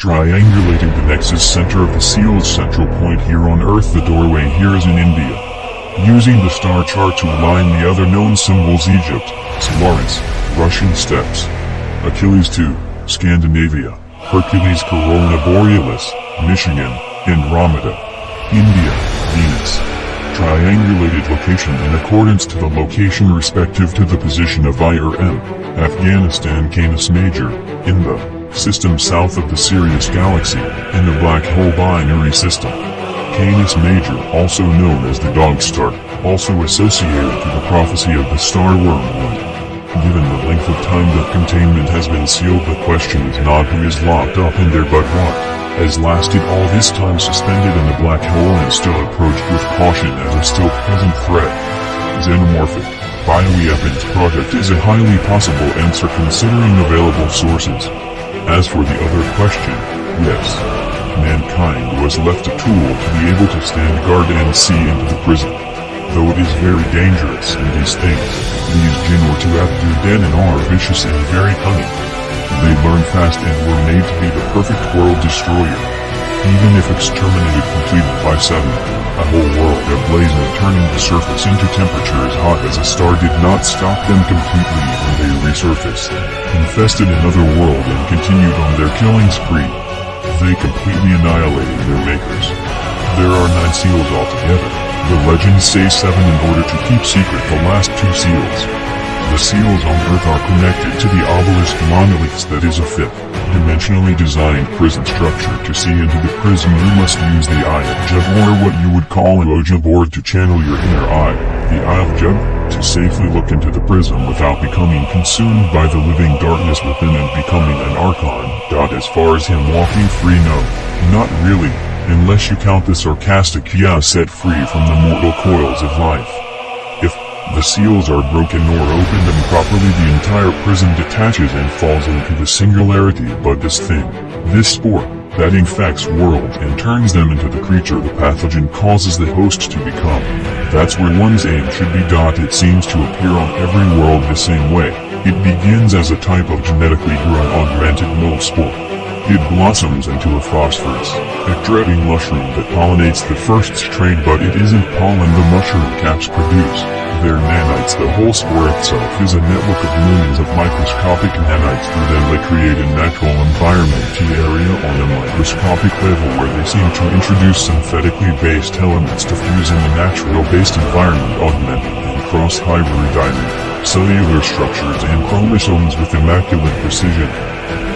Triangulating the nexus center of the seal's central point here on Earth. The doorway here is in India. Using the star chart to align the other known symbols: Egypt, Solaris, Russian steppes; Achilles II, Scandinavia; Hercules, Corona Borealis, Michigan; Andromeda, India, Venus. Triangulated location in accordance to the location respective to the position of IRM, Afghanistan. Canis Major, in the system south of the Sirius Galaxy, in the Black Hole Binary System. Canis Major, also known as the Dog Star, also associated to the prophecy of the star Wormwood. Given the length of time that containment has been sealed, the question is not who is locked up in there but what has lasted all this time suspended in the black hole and still approached with caution as a still present threat. Xenomorphic bioweapons project is a highly possible answer considering available sources. As for the other question, yes, mankind was left a tool to be able to stand guard and see into the prison. Though it is very dangerous in these things, these jinn were to outdo dead and are vicious and very cunning. They learn fast and were made to be the perfect world destroyer. Even if exterminated completely by 7, a whole world ablaze and turning the surface into temperature as hot as a star did not stop them completely when they resurfaced, infested another world and continued on their killing spree. They completely annihilated their makers. There are 9 seals altogether. The legends say 7 in order to keep secret the last 2 seals. The seals on Earth are connected to the obelisk monoliths that is a 5th, dimensionally designed prison structure. To see into the prison you must use the Eye of Jub, or what you would call an Ouija board, to channel your inner eye, the Eye of Jub, to safely look into the prison without becoming consumed by the living darkness within and becoming an archon. As far as him walking free, no, not really, unless you count the sarcastic set free from the mortal coils of life. If the seals are broken or opened improperly, the entire prison detaches and falls into the singularity. But this thing, this spore, that infects worlds and turns them into the creature the pathogen causes the host to become. That's where one's aim should be. It seems to appear on every world the same way. It begins as a type of genetically grown augmented mold spore. It blossoms into a phosphorus, a dreading mushroom that pollinates the first strain, but it isn't pollen the mushroom caps produce. They're nanites. The whole spore itself is a network of millions of microscopic nanites. Through them they create a natural environment area on a microscopic level where they seem to introduce synthetically based elements to fuse in the natural based environment, augmenting and cross-hybridizing cellular structures and chromosomes with immaculate precision.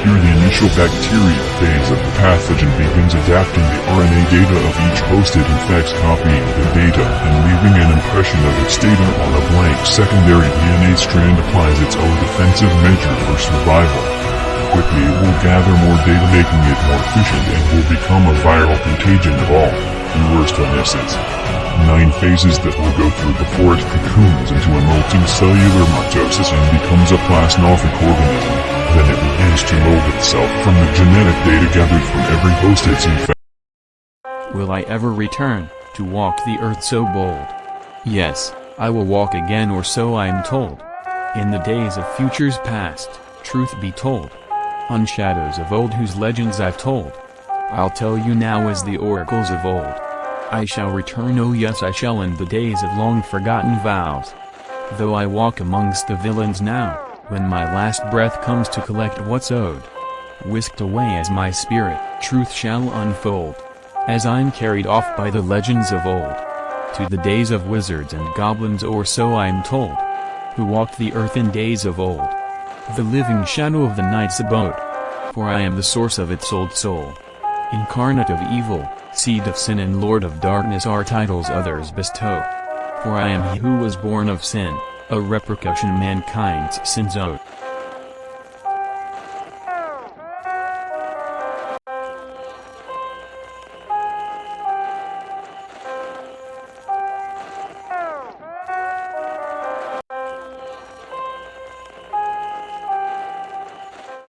Here the initial bacteria phase of the pathogen begins, adapting the RNA data of each host it infects, copying the data and leaving an impression of its data on a blank secondary DNA strand, applies its own defensive measure for survival. Quickly it will gather more data, making it more efficient, and will become a viral contagion of all. The worst of this is 9 phases that will go through before it cocoons into a multicellular mitosis and becomes a plasmorphic organism. Then it begins to mold itself from the genetic data gathered from every host it's infected. Will I ever return, to walk the earth so bold? Yes, I will walk again, or so I am told. In the days of futures past, truth be told. On shadows of old whose legends I've told. I'll tell you now as the oracles of old. I shall return, oh yes I shall, in the days of long forgotten vows. Though I walk amongst the villains now, when my last breath comes to collect what's owed. Whisked away as my spirit, truth shall unfold. As I'm carried off by the legends of old. To the days of wizards and goblins, or so I'm told. Who walked the earth in days of old. The living shadow of the night's abode. For I am the source of its old soul. Incarnate of evil, seed of sin and lord of darkness are titles others bestow. For I am he who was born of sin, a repercussion mankind's sins owed.